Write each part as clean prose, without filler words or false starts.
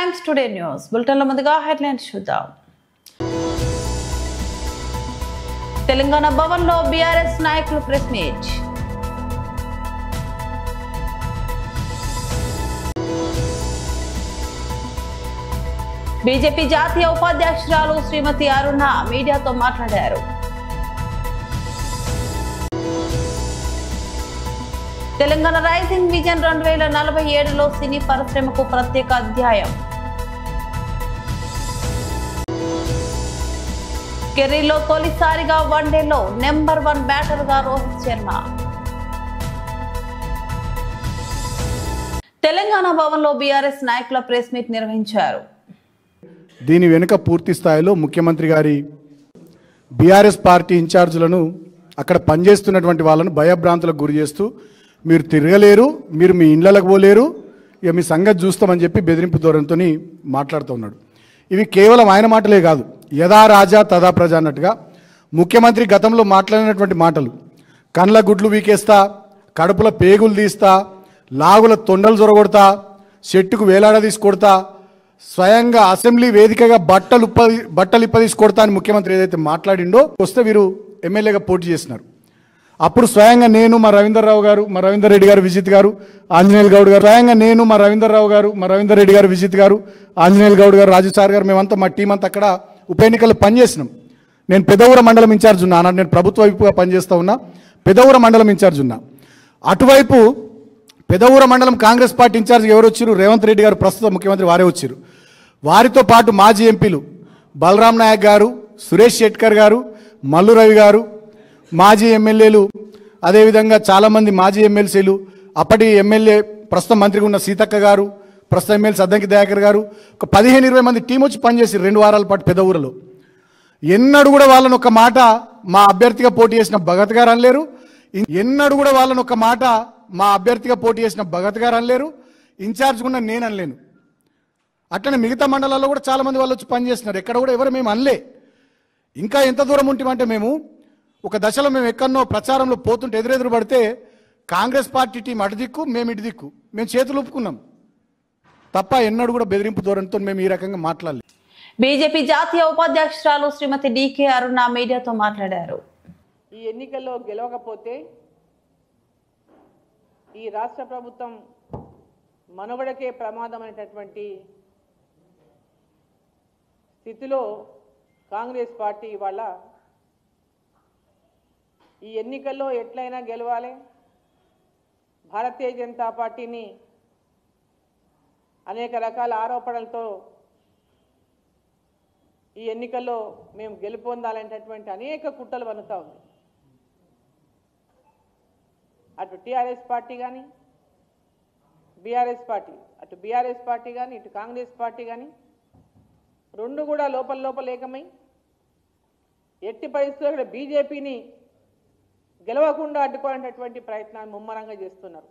Times today news బులెటిన్ల ముందుగా headlines చూద్దాం. తెలంగాణ భవన్లో బీఆర్ఎస్ నాయకులు ప్రెస్ మీట్. బీజేపీ జాతీయ ఉపాధ్యక్షురాలు శ్రీమతి అరుణ మీడియాతో మాట్లాడారు. తెలంగాణ రైజింగ్ విజన్ 2047లో సినీ పరిశ్రమకు ప్రత్యేక అధ్యాయం. కెరీర్లో తొలిసారిగా వన్డేలో నెంబర్ 1 బ్యాటర్గా రోహిత్ శర్మ. తెలంగాణ భవన్లో బీఆర్ఎస్ నాయకుల ప్రెస్ మీట్ నిర్వహించారు. దీని వెనుక పూర్తి స్థాయిలో ముఖ్యమంత్రి గారి బీఆర్ఎస్ పార్టీ ఇన్ఛార్జీలను అక్కడ పనిచేస్తున్నటువంటి వాళ్ళను భయభ్రాంతులకు గురి చేస్తూ మీరు తిరగలేరు, మీరు మీ ఇళ్లకు పోలేరు, ఇక మీ సంగతి చూస్తామని చెప్పి బెదిరింపు ధోరణితో మాట్లాడుతూ ఉన్నాడు. ఇవి కేవలం ఆయన మాటలే కాదు, యథా రాజా తదా ప్రజ అన్నట్టుగా ముఖ్యమంత్రి గతంలో మాట్లాడినటువంటి మాటలు, కండ్ల గుడ్లు వీకేస్తా, కడుపుల పేగులు తీస్తా, లాగుల తొండలు జొరగొడతా, చెట్టుకు వేలాడ తీసుకొడతా, స్వయంగా అసెంబ్లీ వేదికగా బట్టలు ఇప్పదీసి కొడతా అని ముఖ్యమంత్రి ఏదైతే మాట్లాడిండో వస్తే వీరు ఎమ్మెల్యేగా పోటీ చేసినారు. అప్పుడు స్వయంగా నేను మా రవీందర్రావు గారు, మా రవీందర్ రెడ్డి గారు, విజిత్ గారు, ఆంజనేయులు గౌడ్ గారు, స్వయంగా నేను మా రవీందర్రావు గారు, మా రవీందర్ రెడ్డి గారు, విజిత్ గారు, ఆంజనేయులు గౌడ్ గారు, రాజు సార్ గారు, మేమంతా మా టీం అంతా అక్కడ ఉప ఎన్నికల్లో పనిచేసినాం. నేను పెదవూర మండలం ఇన్ఛార్జ్ ఉన్నా, నేను ప్రభుత్వ వైపుగా పనిచేస్తూ ఉన్నా, పెదవూర మండలం ఇన్ఛార్జ్ ఉన్నా. అటువైపు పెదవూర మండలం కాంగ్రెస్ పార్టీ ఇన్ఛార్జ్ ఎవరు వచ్చారు? రేవంత్ రెడ్డి గారు, ప్రస్తుత ముఖ్యమంత్రి వారే వచ్చారు. వారితో పాటు మాజీ ఎంపీలు బలరాం నాయక్ గారు, సురేష్ శెట్కర్ గారు, మల్లు రవి గారు, మాజీ ఎమ్మెల్యేలు, అదేవిధంగా చాలామంది మాజీ ఎమ్మెల్సీలు, అప్పటి ఎమ్మెల్యే ప్రస్తుతం మంత్రిగా ఉన్న సీతక్క గారు, ప్రస్తుతం ఎమ్మెల్యే సద్దంకి దయాకర్ గారు, ఒక 15-20 మంది టీం వచ్చి పనిచేసి 2 వారాల పాటు పెదవూరులో. ఎన్నడూ కూడా వాళ్ళని ఒక మాట మా అభ్యర్థిగా పోటీ చేసిన భగత్ గారు అనలేరు, ఎన్నడూ కూడా వాళ్ళని ఒక మాట మా అభ్యర్థిగా పోటీ చేసిన భగత్ గారు అనలేరు, ఇన్ఛార్జ్ కూడా నేను అనలేను. అట్లనే మిగతా మండలాల్లో కూడా చాలామంది వాళ్ళు వచ్చి పనిచేస్తున్నారు. ఎక్కడ కూడా ఎవరు మేము అనలే. ఇంకా ఎంత దూరం ఉంటామంటే మేము ఒక దశలో మేము ఎక్కడనో ప్రచారంలో పోతుంటే ఎదురెదురు పడితే కాంగ్రెస్ పార్టీ టీం అటు దిక్కు, మేము ఇటు దిక్కు, మేము చేతులు ఒప్పుకున్నాం తప్ప ఎన్నడూ కూడా బెదిరింపు ధోరణితో మేము ఈ రకంగా మాట్లాడలేదు. బీజేపీ జాతీయ ఉపాధ్యక్షురాలు శ్రీమతి డికే అరుణ మీడియాతో మాట్లాడారు. ఈ ఎన్నికల్లో గెలవకపోతే ఈ రాష్ట్ర ప్రభుత్వం మనుగడకే ప్రమాదమైనటువంటి స్థితిలో కాంగ్రెస్ పార్టీ ఇవాళ ఈ ఎన్నికల్లో ఎట్లయినా గెలవాలి, భారతీయ జనతా పార్టీని అనేక రకాల ఆరోపణలతో ఈ ఎన్నికల్లో మేము గెలుపొందాలనేటటువంటి అనేక కుట్రలు పన్నుతూ ఉంది. అటు టీఆర్ఎస్ పార్టీ కానీ బీఆర్ఎస్ పార్టీ, అటు బీఆర్ఎస్ పార్టీ కానీ ఇటు కాంగ్రెస్ పార్టీ కానీ రెండు కూడా లోపల ఏకమై ఎట్టి పరిస్థితుల్లో బీజేపీని గెలవకుండా అడ్డుకోవాలనేటువంటి ప్రయత్నాన్ని ముమ్మరంగా చేస్తున్నారు.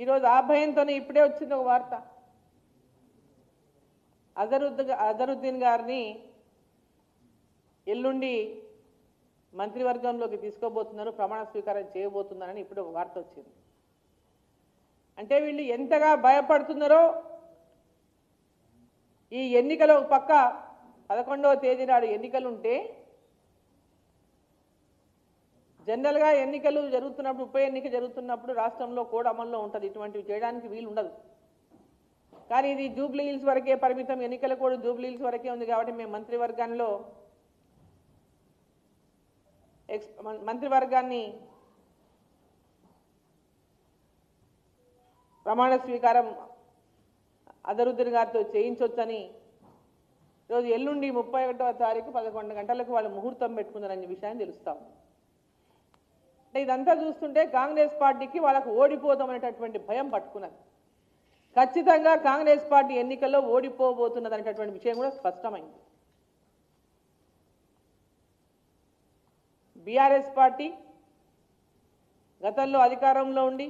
ఈరోజు ఆ భయంతోనే ఇప్పుడే వచ్చింది ఒక వార్త, అజరుద్దీన్ గారిని ఎల్లుండి మంత్రివర్గంలోకి తీసుకోబోతున్నారు, ప్రమాణ స్వీకారం చేయబోతున్నారని ఇప్పుడు ఒక వార్త వచ్చింది. అంటే వీళ్ళు ఎంతగా భయపడుతున్నారో, ఈ ఎన్నికల పక్క 11వ తేదీ నాడు ఎన్నికలు ఉంటే జనరల్గా ఎన్నికలు జరుగుతున్నప్పుడు, ఉప ఎన్నిక జరుగుతున్నప్పుడు రాష్ట్రంలో కోడ్ అమల్లో ఉంటుంది, ఇటువంటివి చేయడానికి వీలు ఉండదు. కానీ ఇది జూబ్లీ హిల్స్ వరకే పరిమితం, ఎన్నికల కోడ్ జూబ్లీ హిల్స్ వరకే ఉంది కాబట్టి మేము మంత్రివర్గాన్ని ప్రమాణ స్వీకారం అజరుద్దీన్ గారితో చేయించవచ్చని ఈరోజు ఎల్లుండి 31వ తారీఖు 11 గంటలకు వాళ్ళు ముహూర్తం పెట్టుకున్నారనే విషయాన్ని తెలుస్తాం. అంటే ఇదంతా చూస్తుంటే కాంగ్రెస్ పార్టీకి వాళ్ళకు ఓడిపోతామనేటటువంటి భయం పట్టుకున్నది. ఖచ్చితంగా కాంగ్రెస్ పార్టీ ఎన్నికల్లో ఓడిపోబోతున్నది అనేటటువంటి విషయం కూడా స్పష్టమైంది. బీఆర్ఎస్ పార్టీ గతంలో అధికారంలో ఉండి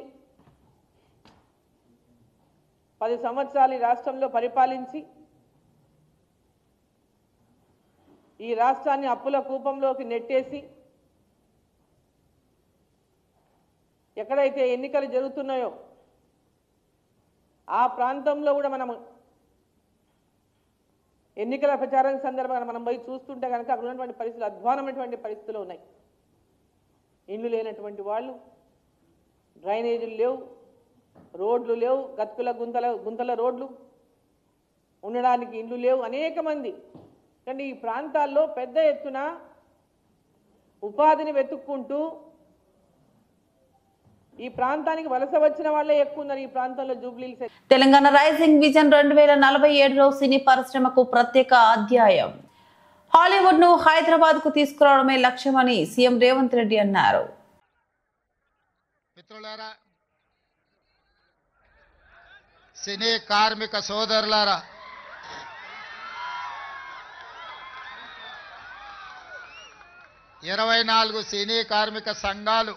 10 సంవత్సరాలు ఈ రాష్ట్రంలో పరిపాలించి ఈ రాష్ట్రాన్ని అప్పుల కూపంలోకి నెట్టేసి ఎక్కడైతే ఎన్నికలు జరుగుతున్నాయో ఆ ప్రాంతంలో కూడా మనం ఎన్నికల ప్రచారం సందర్భంగా మనం పోయి చూస్తుంటే కనుక అక్కడ ఉన్నటువంటి పరిస్థితులు అధ్వానమైనటువంటి పరిస్థితులు ఉన్నాయి. ఇండ్లు లేనటువంటి వాళ్ళు, డ్రైనేజీలు లేవు, రోడ్లు లేవు, గతుకుల గుంతల రోడ్లు, ఉండడానికి ఇండ్లు లేవు, అనేక మంది. కానీ ఈ ప్రాంతాల్లో పెద్ద ఎత్తున ఉపాధిని వెతుక్కుంటూ ఈ ప్రాంతానికి వలస వచ్చిన వాళ్ళే ఎక్కువ ఉన్నారు. ఈ ప్రాంతంలో జూబ్లీహిల్స్. తెలంగాణ రైజింగ్ విజన్ 2047లో సినీ పరిశ్రమకు ప్రత్యేక అధ్యాయం. హాలీవుడ్ ను హైదరాబాద్ కు తీసుకురావడమే లక్ష్యమని సీఎం రేవంత్ రెడ్డి అన్నారు. మిత్రులారా, సినీ కార్మిక సోదరులారా, ఇరవై 24 సినీ కార్మిక సంఘాలు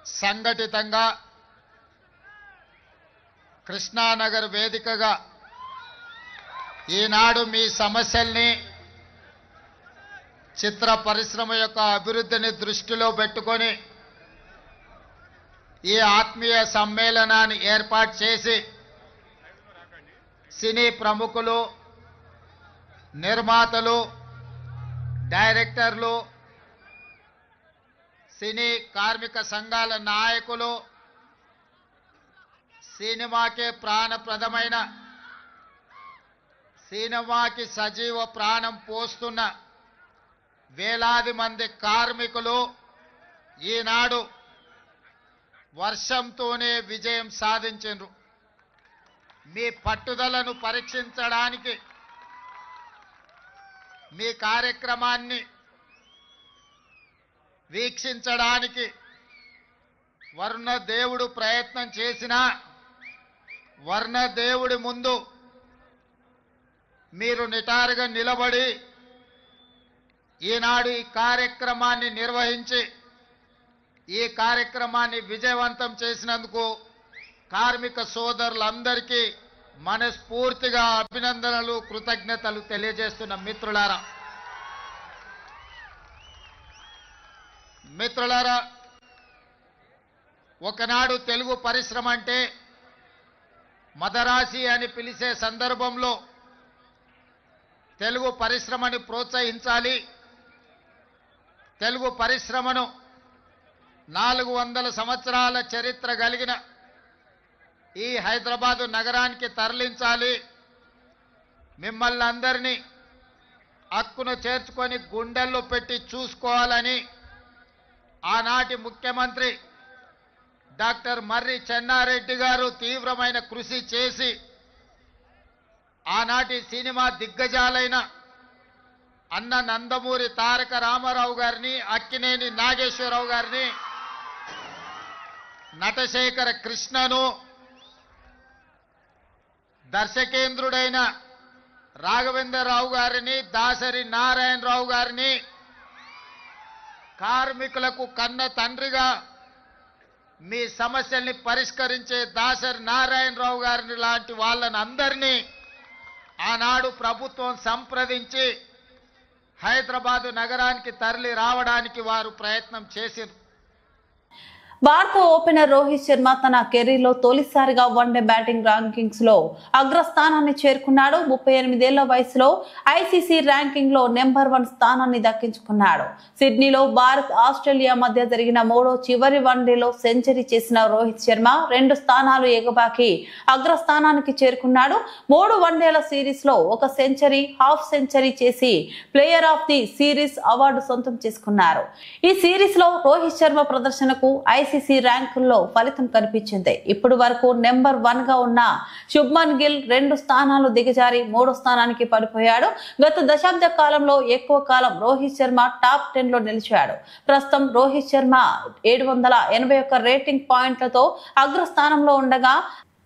సంఘటితంగా కృష్ణానగర్ వేదికగా ఈనాడు మీ సమస్యల్ని, చిత్ర పరిశ్రమ యొక్క అభివృద్ధిని దృష్టిలో పెట్టుకొని ఈ ఆత్మీయ సమ్మేళనాన్ని ఏర్పాటు చేసి సినీ ప్రముఖులు, నిర్మాతలు, డైరెక్టర్లు, సినీ కార్మిక సంఘాల నాయకులు, సినిమాకే ప్రాణప్రదమైన, సినిమాకి సజీవ ప్రాణం పోస్తున్న వేలాది మంది కార్మికులు ఈనాడు వర్షంతోనే విజయం సాధించారు. మీ పట్టుదలను పరీక్షించడానికి, మీ కార్యక్రమాన్ని వీక్షించడానికి వర్ణ దేవుడు ప్రయత్నం చేసినా వర్ణ దేవుడి ముందు మీరు నిటారుగా నిలబడి ఈనాడు ఈ కార్యక్రమాన్ని నిర్వహించి ఈ కార్యక్రమాన్ని విజయవంతం చేసినందుకు కార్మిక సోదరులందరికీ మనస్ఫూర్తిగా అభినందనలు, కృతజ్ఞతలు తెలియజేస్తున్న మిత్రులారా, ఒకనాడు తెలుగు పరిశ్రమ అంటే మదరాసి అని పిలిచే సందర్భంలో తెలుగు పరిశ్రమని ప్రోత్సహించాలి, తెలుగు పరిశ్రమను 400 సంవత్సరాల చరిత్ర కలిగిన ఈ హైదరాబాదు నగరానికి తరలించాలి, మిమ్మల్ని అందరినీ హక్కును చేర్చుకొని గుండెల్లో పెట్టి చూసుకోవాలని ఆనాటి ముఖ్యమంత్రి డాక్టర్ మర్రి చెన్నారెడ్డి గారు తీవ్రమైన కృషి చేసి ఆనాటి సినిమా దిగ్గజాలైన అన్న నందమూరి తారక రామారావు గారిని, అక్కినేని నాగేశ్వరరావు గారిని, నటశేఖర కృష్ణను, దర్శకేంద్రుడైన రాఘవేంద్రరావు గారిని, దాసరి నారాయణరావు గారిని, కార్మికులకు కన్న తండ్రిగా మీ సమస్యల్ని పరిష్కరించే దాసరి నారాయణరావు గారిని లాంటి వాళ్ళని అందరినీ ఆనాడు ప్రభుత్వం సంప్రదించి హైదరాబాదు నగరానికి తరలి రావడానికి వారు ప్రయత్నం చేశారు. భారత ఓపెనర్ రోహిత్ శర్మ తన కెరీర్లో తొలిసారిగా వన్డే బ్యాటింగ్ ర్యాంకింగ్స్ లో అగ్రస్థానాన్ని చేరుకున్నాడు. 38 ఏళ్ల వయసులో ఐసీసీ ర్యాంకింగ్ లో నెంబర్ 1 స్థానాన్ని దక్కించుకున్నాడు. సిడ్నీలో భారత్ ఆస్ట్రేలియా మధ్య జరిగిన 3వ చివరి వన్డేలో సెంచరీ చేసిన రోహిత్ శర్మ 2 స్థానాలు ఎగబాకి అగ్రస్థానానికి చేరుకున్నాడు. 3 వన్డేల సిరీస్ లో 1 సెంచరీ, హాఫ్ సెంచరీ చేసి player of the series award సొంతం చేసుకున్నారు. ఈ సిరీస్ లో రోహిత్ శర్మ ప్రదర్శనకు ఐసీసీ ర్యాంకుల్లో ఫలితం కనిపించింది. ఇప్పటి వరకు నెంబర్ 1 గా ఉన్న శుభ్మన్ గిల్ 2 స్థానాలు దిగజారి 3వ స్థానానికి పడిపోయాడు. గత దశాబ్ద కాలంలో ఎక్కువ కాలం రోహిత్ శర్మ టాప్ 10 లో నిలిచాడు. ప్రస్తుతం రోహిత్ శర్మ 781 రేటింగ్ పాయింట్లతో అగ్రస్థానంలో ఉండగా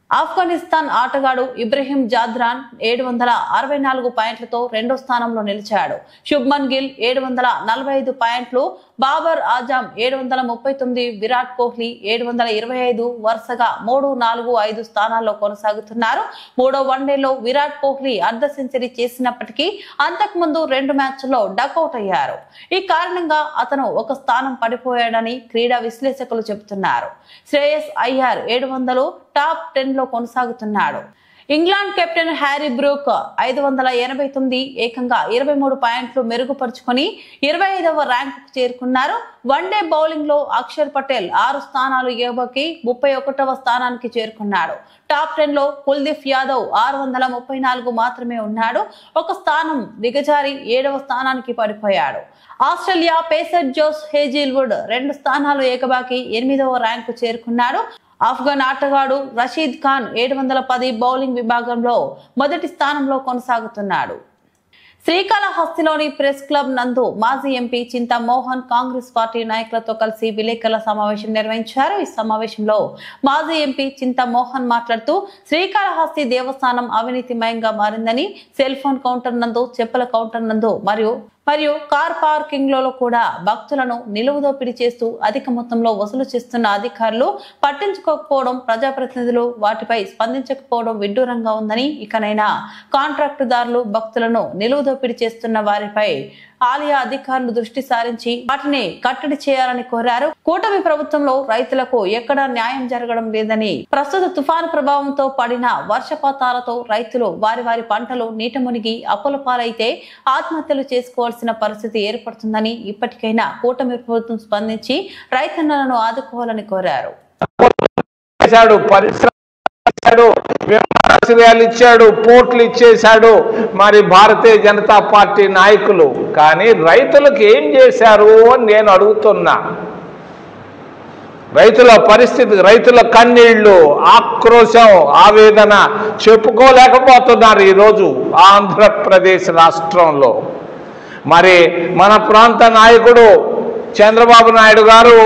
ఆఫ్ఘనిస్తాన్ ఆటగాడు ఇబ్రహీం జాద్రాన్ 764 పాయింట్లతో 2వ స్థానంలో నిలిచాడు. శుభ్మన్ గిల్ 745 పాయింట్లు, బాబర్ ఆజం 739, విరాట్ కోహ్లీ 725 వరుసగా 3, 4, 5 స్థానాల్లో కొనసాగుతున్నారు. 3వ వన్డేలో విరాట్ కోహ్లీ అర్ధ సెంచరీ చేసినప్పటికీ అంతకుముందు 2 మ్యాచ్ల్లో డకౌట్ అయ్యారు. ఈ కారణంగా అతను 1 స్థానం పడిపోయాడని క్రీడా విశ్లేషకులు చెబుతున్నారు. శ్రేయస్ అయ్యర్ 700, టాప్ 10 లో కొనసాగుతున్నాడు. ఇంగ్లాండ్ కెప్టెన్ హ్యారీ బ్రూక్ 589 ఏకంగా 23 పాయింట్లు మెరుగుపరుచుకొని 25వ ర్యాంకుకు చేరుకున్నారు. వన్డే బౌలింగ్ లో అక్షర్ పటేల్ 6 స్థానాలు ఎగబాకి 31వ స్థానానికి చేరుకున్నాడు. టాప్ 10 లో కుల్దీప్ యాదవ్ 634 మాత్రమే ఉన్నాడు. ఒక స్థానం దిగజారి 7వ స్థానానికి పడిపోయాడు. ఆస్ట్రేలియా పేసర్ జోస్ హేజిల్వుడ్ 2 స్థానాలు ఎగబాకి 8వ ర్యాంకు చేరుకున్నాడు. ఆఫ్ఘన్ ఆటగాడు రషీద్ ఖాన్ 710 బౌలింగ్ విభాగంలో మొదటి స్థానంలో కొనసాగుతున్నాడు. శ్రీకాళహస్తిలోని ప్రెస్ క్లబ్ నందు మాజీ ఎంపీ చింతా మోహన్ కాంగ్రెస్ పార్టీ నాయకులతో కలిసి విలేకరుల సమావేశం నిర్వహించారు. ఈ సమావేశంలో మాజీ ఎంపీ చింతా మోహన్ మాట్లాడుతూ శ్రీకాళహస్తి దేవస్థానం అవినీతిమయంగా మారిందని, సెల్ ఫోన్ కౌంటర్ నందు, చెప్పుల కౌంటర్ నందు మరియు కార్ పార్కింగ్ లో కూడా భక్తులను నిలువుదోపిడీ చేస్తూ అధిక మొత్తంలో వసూలు చేస్తున్న అధికారులు పట్టించుకోకపోవడం, ప్రజాప్రతినిధులు వాటిపై స్పందించకపోవడం విడ్డూరంగా ఉందని, ఇకనైనా కాంట్రాక్టుదారులు భక్తులను నిలువుదోపిడీ చేస్తున్న వారిపై ఆలయ అధికారులు దృష్టి సారించి వాటిని కట్టడి చేయాలని కోరారు. కూటమి ప్రభుత్వంలో రైతులకు ఎక్కడా న్యాయం జరగడం లేదని, ప్రస్తుత తుఫాను ప్రభావంతో పడిన వర్షపాతాలతో రైతులు వారి పంటలు నీట మునిగి అప్పుల పాలైతే ఆత్మహత్యలు చేసుకోవాల్సిన పరిస్థితి ఏర్పడుతుందని, ఇప్పటికైనా కూటమి ప్రభుత్వం స్పందించి రైతన్నలను ఆదుకోవాలని కోరారు. విమానాశ్రయాలు ఇచ్చాడు, పోర్ట్లు ఇచ్చేశాడు మరి భారతీయ జనతా పార్టీ నాయకులు. కానీ రైతులకు ఏం చేశారు అని నేను అడుగుతున్నా. రైతుల పరిస్థితి, రైతుల కన్నీళ్లు, ఆక్రోశం, ఆవేదన చెప్పుకోలేకపోతున్నారు ఈరోజు ఆంధ్రప్రదేశ్ రాష్ట్రంలో. మరి మన ప్రాంత నాయకుడు చంద్రబాబు నాయుడు గారు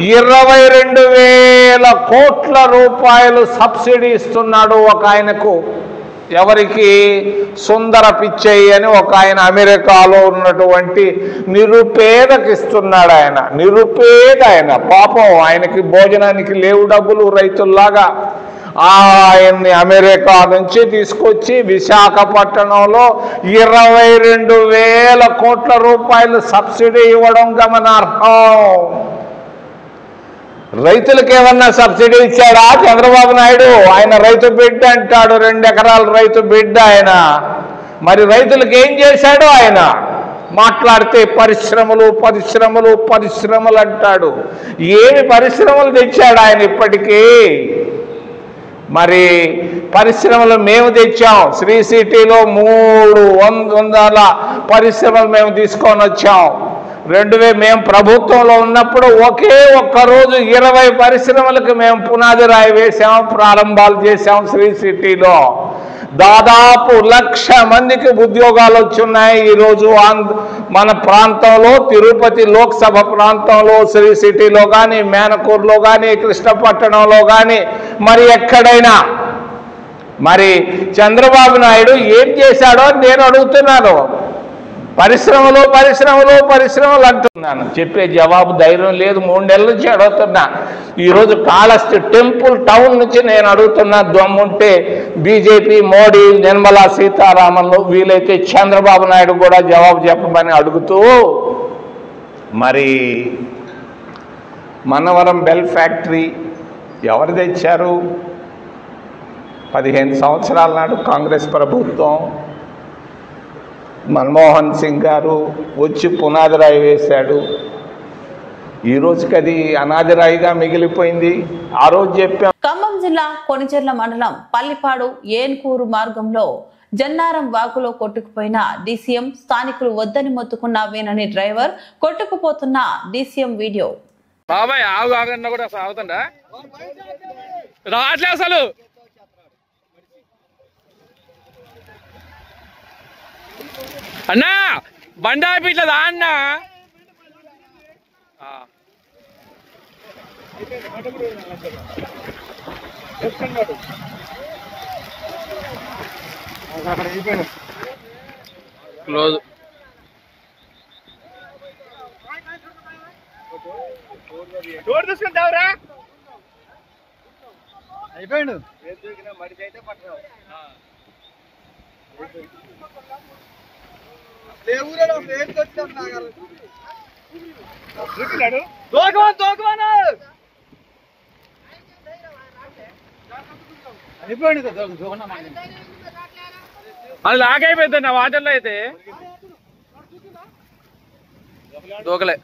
22,000 కోట్ల రూపాయలు సబ్సిడీ ఇస్తున్నాడు ఒక ఆయనకు. ఎవరికి? సుందర పిచ్చయ్య అని ఒక ఆయన అమెరికాలో ఉన్నటువంటి నిరుపేదకి ఇస్తున్నాడు. ఆయన నిరుపేద, ఆయన పాపం, ఆయనకి భోజనానికి లేవు డబ్బులు రైతుల్లాగా. ఆయన్ని అమెరికా నుంచి తీసుకొచ్చి విశాఖపట్నంలో 22,000 కోట్ల రూపాయలు సబ్సిడీ ఇవ్వడం గమనార్హం. రైతులకు ఏమన్నా సబ్సిడీ ఇచ్చాడా చంద్రబాబు నాయుడు? ఆయన రైతు బిడ్డ అంటాడు, 2 ఎకరాల రైతు బిడ్డ ఆయన. మరి రైతులకు ఏం చేశాడు ఆయన? మాట్లాడితే పరిశ్రమలు పరిశ్రమలు పరిశ్రమలు అంటాడు. ఏమి పరిశ్రమలు తెచ్చాడు ఆయన ఇప్పటికీ? మరి పరిశ్రమలు మేము తెచ్చాం. శ్రీ సిటీలో 300 పరిశ్రమలు మేము తీసుకొని వచ్చాం. మేము ప్రభుత్వంలో ఉన్నప్పుడు ఒకే ఒక్క రోజు 20 పరిశ్రమలకు మేము పునాది రాయి వేసాం, ప్రారంభాలు చేశాం. శ్రీ సిటీలో దాదాపు 1,00,000 మందికి ఉద్యోగాలు వచ్చున్నాయి. ఈరోజు మన ప్రాంతంలో, తిరుపతి లోక్సభ ప్రాంతంలో, శ్రీ సిటీలో కానీ, మేనకూరులో కానీ, కృష్ణపట్టణంలో కానీ, మరి ఎక్కడైనా. మరి చంద్రబాబు నాయుడు ఏం చేశాడో నేను అడుగుతున్నాను. పరిశ్రమలు పరిశ్రమలు పరిశ్రమలు అంటున్నాను. చెప్పే జవాబు ధైర్యం లేదు. 3 నెలల నుంచి అడుగుతున్నా. ఈరోజు కాళహస్తి టెంపుల్ టౌన్ నుంచి నేను అడుగుతున్నా. దమ్ముంటే బీజేపీ, మోడీ, నిర్మలా సీతారామన్లు, వీలైతే చంద్రబాబు నాయుడు కూడా జవాబు చెప్పమని అడుగుతూ, మరి మనవరం బెల్ ఫ్యాక్టరీ ఎవరు తెచ్చారు? 15 సంవత్సరాల నాడు కాంగ్రెస్ ప్రభుత్వం, మన్మోహన్ సింగ్ గారు వచ్చి పునాది రాయి వేశాడు. ఈ రోజుకి అది అనాది రాయిగా మిగిలిపోయింది. ఆ రోజు చెప్పాం. ఖమ్మం జిల్లా కొణిచెర్ల మండలం పల్లిపాడు ఏన్కూరు మార్గంలో జన్నారం వాగులో కొట్టుకుపోయిన డీసీఎం. స్థానికులు వద్దని మొత్తుకున్న వేనని డ్రైవర్ కొట్టుకుపోతున్న డీసీఎం వీడియో. బాబాయ్ ఆగు ఆగన్నా కూడా సాగుతుందా? రావట్లే అసలు. అన్నా బండి ఆపిట్లేదా అన్నా? క్లోజ్. డోర్ తీసుకుంటావురా? అయిపోయాడు. దోకమను అది లాగైపోతుంది నా వాటర్లో అయితే దూకలే.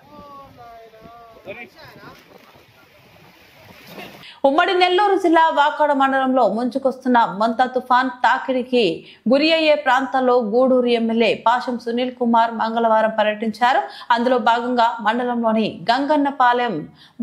ఉమ్మడి నెల్లూరు జిల్లా వాకాడ మండలంలో ముంచుకొస్తున్న మంతా తుఫాన్ తాకిడికి గురి అయ్యే ప్రాంతాల్లో గూడూరు ఎమ్మెల్యే పాశం సునీల్ కుమార్ మంగళవారం పర్యటించారు. అందులో భాగంగా మండలంలోని గంగన్నపాలెం,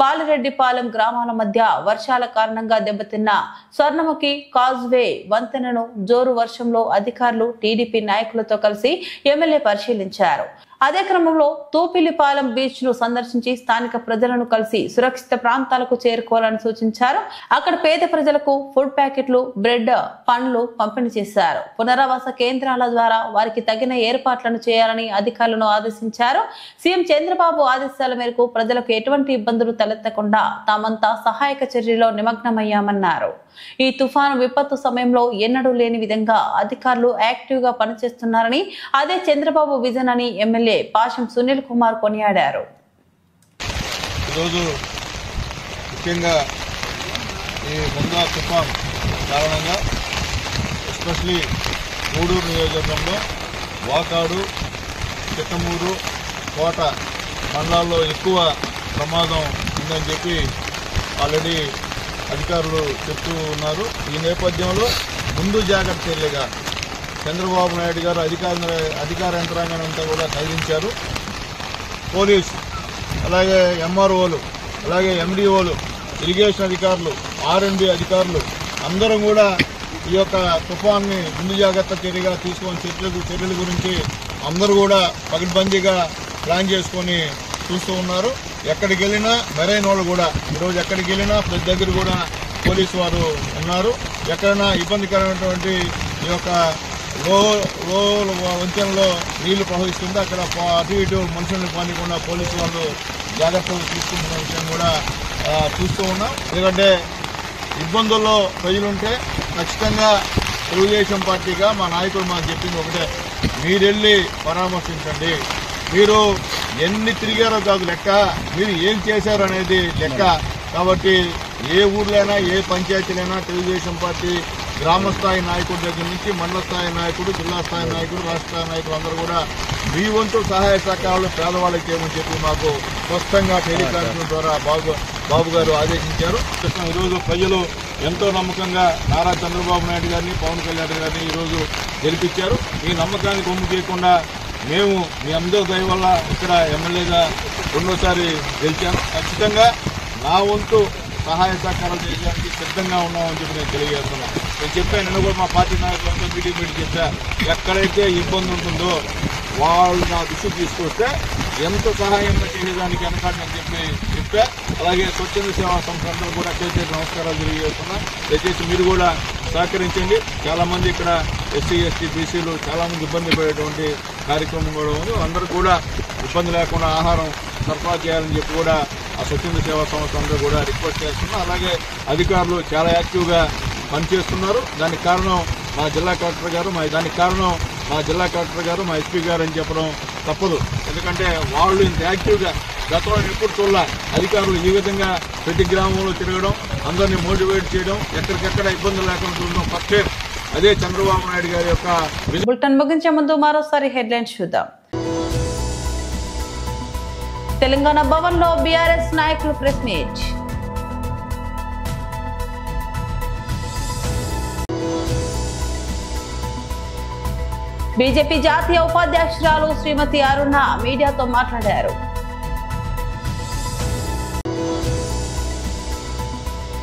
బాలిరెడ్డిపాలెం గ్రామాల మధ్య వర్షాల కారణంగా దెబ్బతిన్న స్వర్ణముఖి కాజ్వే వంతెనను జోరు వర్షంలో అధికారులు, టీడీపీ నాయకులతో కలిసి ఎమ్మెల్యే పరిశీలించారు. అదే క్రమంలో తూపిలిపాలెం బీచ్ ను సందర్శించి స్థానిక ప్రజలను కలిసి సురక్షిత ప్రాంతాలకు చేరుకోవాలని సూచించారు. అక్కడ పేద ప్రజలకు ఫుడ్ ప్యాకెట్లు, బ్రెడ్, పండ్లు పంపిణీ చేశారు. పునరావాస కేంద్రాల ద్వారా వారికి తగిన ఏర్పాట్లను చేయాలని అధికారులను ఆదేశించారు. సీఎం చంద్రబాబు ఆదేశాల మేరకు ప్రజలకు ఎటువంటి ఇబ్బందులు తలెత్తకుండా తామంతా సహాయక చర్యలో నిమగ్నమయ్యామన్నారు. ఈ తుఫాను విపత్తు సమయంలో ఎన్నడూ లేని విధంగా అధికారులు యాక్టివ్ గా పనిచేస్తున్నారని, అదే చంద్రబాబు విజన్ అని ఎమ్మెల్యే పాశం సునీల్ కుమార్ కొనియాడారు. ఈరోజు ముఖ్యంగా ఈ మందా తుఫాన్ కారణంగా ఎస్పెషలీ గూడూరు నియోజకవర్గంలో వాకాడు, చిట్టమూరు, కోట మండలాల్లో ఎక్కువ ప్రమాదం ఉందని చెప్పి ఆల్రెడీ అధికారులు చెప్తూ ఉన్నారు. ఈ నేపథ్యంలో ముందు జాగ్రత్త చర్యగా చంద్రబాబు నాయుడు గారు అధికార యంత్రాంగాన్ని అంతా కూడా కదిలించారు. పోలీస్, అలాగే ఎంఆర్ఓలు, అలాగే ఎండిఓలు, ఇరిగేషన్ అధికారులు, R&B అధికారులు అందరం కూడా ఈ యొక్క తుఫాన్ని ముందు జాగ్రత్త చర్యగా తీసుకొని చర్యల గురించి అందరూ కూడా పకడ్బందీగా ప్లాన్ చేసుకొని చూస్తూ ఉన్నారు. ఎక్కడికి వెళ్ళినా మెరైన్ వాళ్ళు కూడా ఈరోజు ఎక్కడికి వెళ్ళినా ప్రతి దగ్గర కూడా పోలీసు వారు ఉన్నారు. ఎక్కడైనా ఇబ్బందికరమైనటువంటి ఈ యొక్క లో వంతెనలో నీళ్లు ప్రవహిస్తుంటే అక్కడ అటు ఇటు మనుషుల్ని పానికుండా పోలీసు వాళ్ళు జాగ్రత్తలు తీసుకుంటున్న విషయం కూడా చూస్తూ ఉన్నాం. ఎందుకంటే ఇబ్బందుల్లో ప్రజలుంటే ఖచ్చితంగా తెలుగుదేశం పార్టీగా మా నాయకుడు మాకు చెప్పింది ఒకటే, మీరెళ్ళి పరామర్శించండి. మీరు ఎన్ని తిరిగారో కాదు లెక్క, మీరు ఏం చేశారు అనేది లెక్క. కాబట్టి ఏ ఊర్లైనా, ఏ పంచాయతీలైనా తెలుగుదేశం పార్టీ గ్రామస్థాయి నాయకుడి దగ్గర నుంచి మండల స్థాయి నాయకుడు, జిల్లా స్థాయి నాయకుడు, రాష్ట్ర స్థాయి నాయకులు అందరూ కూడా మీ వంతు సహాయ సహకారాలు పేదవాళ్ళకి చేయమని చెప్పి మాకు స్పష్టంగా టెలికాన్ఫరెన్స్ ద్వారా బాబు గారు ఆదేశించారు. ఈరోజు ప్రజలు ఎంతో నమ్మకంగా నారా చంద్రబాబు నాయుడు గారిని, పవన్ కళ్యాణ్ గారిని ఈరోజు గెలిపించారు. ఈ నమ్మకాన్ని కొమ్ము చేయకుండా మేము మీ అందరూ దయ వల్ల ఇక్కడ ఎమ్మెల్యేగా రెండోసారి గెలిచాను. ఖచ్చితంగా నా వంతు సహాయ సహకారాలు చేయడానికి సిద్ధంగా ఉన్నామని చెప్పి నేను తెలియజేస్తున్నాను. నేను చెప్పాను, నిన్న కూడా మా పార్టీ నాయకులంతా మీటింగ్ చెప్పా, ఎక్కడైతే ఇబ్బంది ఉంటుందో వాళ్ళు నా దృష్టికి తీసుకొస్తే ఎంత సహాయంగా చేసేదానికి వెనకాడని చెప్పి చెప్పా. అలాగే స్వచ్ఛంద సేవా సంస్థలందరూ కూడా చేసే నమస్కారాలు తెలియజేస్తున్నా. దయచేసి మీరు కూడా సహకరించండి. చాలామంది ఇక్కడ SC, ST, BCలు చాలామంది ఇబ్బంది పడేటువంటి కార్యక్రమం కూడా ఉంది. అందరూ కూడా ఇబ్బంది లేకుండా ఆహారం సరఫరా చేయాలని చెప్పి కూడా ఆ స్వచ్ఛంద సేవా సంస్థ అందరూ కూడా రిక్వెస్ట్ చేస్తున్నారు. అలాగే అధికారులు చాలా యాక్టివ్గా పనిచేస్తున్నారు. దానికి కారణం మా జిల్లా కలెక్టర్ గారు, మా SP గారు అని చెప్పడం తప్పదు. ఎందుకంటే వాళ్ళు ఇంత యాక్టివ్గా గతంలో ఎప్పుడు చూడాల అధికారులు ఈ విధంగా ప్రతి గ్రామంలో తిరగడం, అందరినీ మోటివేట్ చేయడం, ఎక్కడికెక్కడ ఇబ్బందులు లేకుండా చూడడం ఫస్ట్ అదే చంద్రబాబు నాయుడు గారి యొక్క. బులెటిన్ ముగించే ముందు మరోసారి హెడ్లైన్స్ చూద్దాం. తెలంగాణ భవన్ లో BRS నాయకులు ప్రెస్ మీట్. బీజేపీ జాతీయ ఉపాధ్యక్షురాలు శ్రీమతి అరుణ మీడియాతో మాట్లాడారు.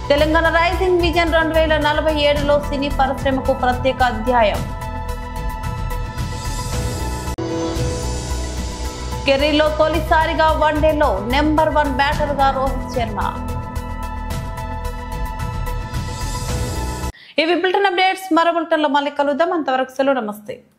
తెలంగాణ రైజింగ్ విజన్ 2047లో సినీ పరిశ్రమకు ప్రత్యేక అధ్యాయం. కెరీర్లో తొలిసారిగా వన్డేలో నెంబర్ 1 బ్యాటర్ గా రోహిత్ శర్మ. ఇవి బులెటిన్ అప్డేట్స్. మరో బులెటిన్ లో మళ్ళీ కలుద్దాం. అంతవరకు సెలవు, నమస్తే.